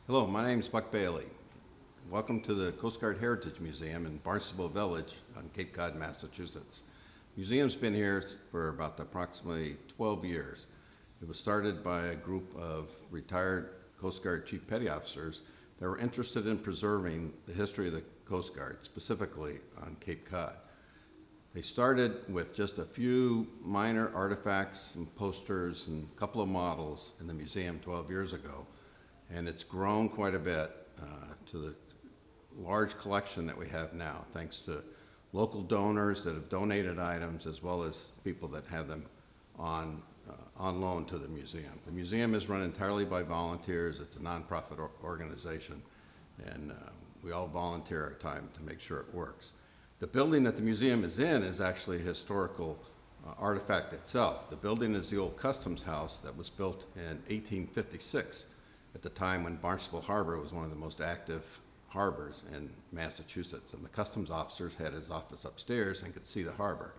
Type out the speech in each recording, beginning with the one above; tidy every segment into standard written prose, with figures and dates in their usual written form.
Hello, my name is Buck Bailey. Welcome to the Coast Guard Heritage Museum in Barnstable Village on Cape Cod, Massachusetts. The museum's been here for about approximately 12 years. It was started by a group of retired Coast Guard Chief Petty Officers that were interested in preserving the history of the Coast Guard, specifically on Cape Cod. They started with just a few minor artifacts and posters and a couple of models in the museum 12 years ago, and it's grown quite a bit to the large collection that we have now, thanks to local donors that have donated items as well as people that have them on loan to the museum. The museum is run entirely by volunteers. It's a nonprofit organization, and we all volunteer our time to make sure it works. The building that the museum is in is actually a historical artifact itself. The building is the old customs house that was built in 1856 at the time when Barnstable Harbor was one of the most active harbors in Massachusetts, and the customs officers had his office upstairs and could see the harbor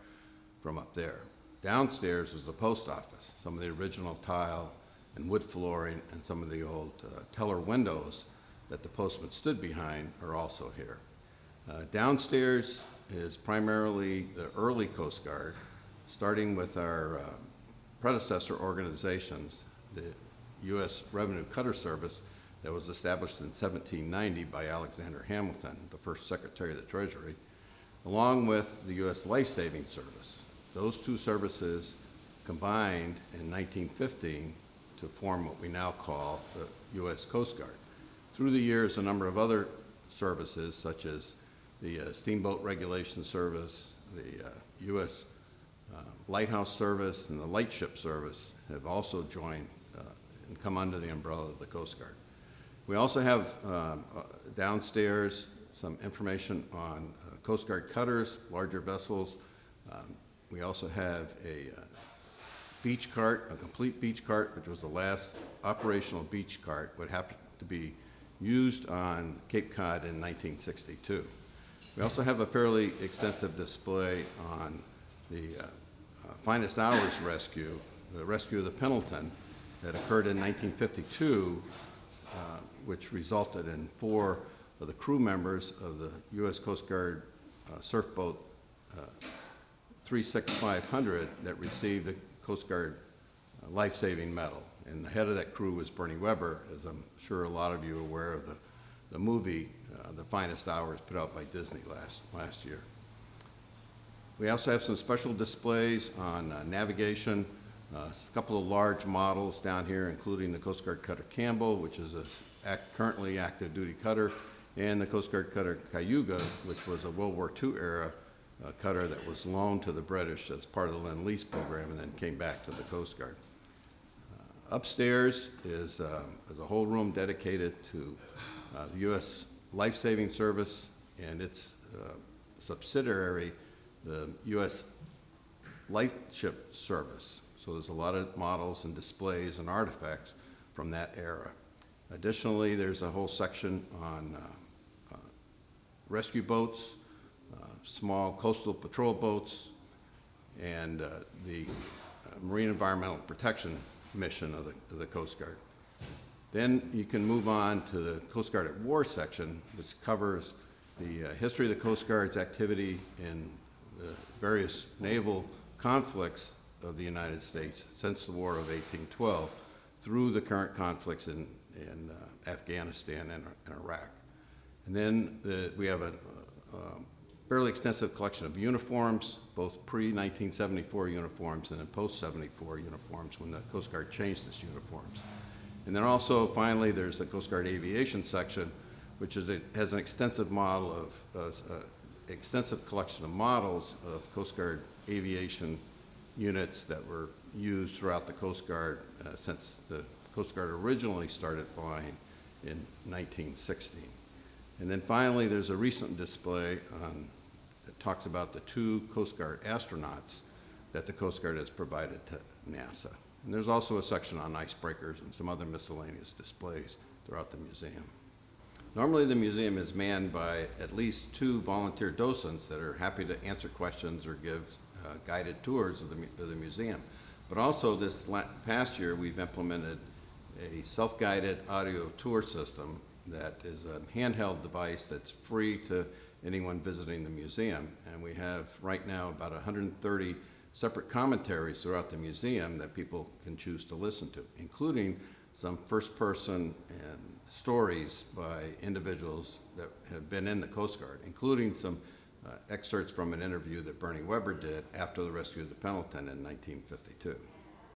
from up there. Downstairs was the post office. Some of the original tile and wood flooring and some of the old teller windows that the postman stood behind are also here. Downstairs is primarily the early Coast Guard, starting with our predecessor organizations, the U.S. Revenue Cutter Service that was established in 1790 by Alexander Hamilton, the first Secretary of the Treasury, along with the U.S. Life Saving Service. Those two services combined in 1915 to form what we now call the U.S. Coast Guard. Through the years, a number of other services, such as the Steamboat Regulation Service, the U.S. Lighthouse Service, and the Lightship Service have also joined and come under the umbrella of the Coast Guard. We also have downstairs some information on Coast Guard cutters, larger vessels. We also have a beach cart, a complete beach cart, which was the last operational beach cart, would happen to be used on Cape Cod in 1962. We also have a fairly extensive display on the finest hours rescue, the rescue of the Pendleton that occurred in 1952, which resulted in 4 of the crew members of the U.S. Coast Guard surf boat 36500 that received the Coast Guard life-saving medal. And the head of that crew was Bernie Weber, as I'm sure a lot of you are aware of the movie, The Finest Hours, put out by Disney last year. We also have some special displays on navigation, a couple of large models down here, including the Coast Guard Cutter Campbell, which is a currently active duty cutter, and the Coast Guard Cutter Cayuga, which was a World War II era cutter that was loaned to the British as part of the Lend-Lease program and then came back to the Coast Guard. Upstairs is a whole room dedicated to the U.S. Life Saving Service and its subsidiary, the U.S. Lightship Service. So there's a lot of models and displays and artifacts from that era. Additionally, there's a whole section on rescue boats, small coastal patrol boats, and the Marine Environmental Protection mission of the Coast Guard. Then you can move on to the Coast Guard at War section, which covers the history of the Coast Guard's activity in the various naval conflicts of the United States since the War of 1812 through the current conflicts in Afghanistan and Iraq. And then we have a fairly extensive collection of uniforms, both pre-1974 uniforms and then post-74 uniforms when the Coast Guard changed its uniforms. And then also, finally, there's the Coast Guard Aviation section, which has an extensive extensive collection of models of Coast Guard aviation units that were used throughout the Coast Guard since the Coast Guard originally started flying in 1916. And then finally, there's a recent display that talks about the 2 Coast Guard astronauts that the Coast Guard has provided to NASA. And there's also a section on icebreakers and some other miscellaneous displays throughout the museum. Normally the museum is manned by at least 2 volunteer docents that are happy to answer questions or give guided tours of the museum. But also this past year we've implemented a self-guided audio tour system that is a handheld device that's free to anyone visiting the museum. And we have right now about 130 separate commentaries throughout the museum that people can choose to listen to, including some first-person and stories by individuals that have been in the Coast Guard, including some excerpts from an interview that Bernie Weber did after the rescue of the Pendleton in 1952.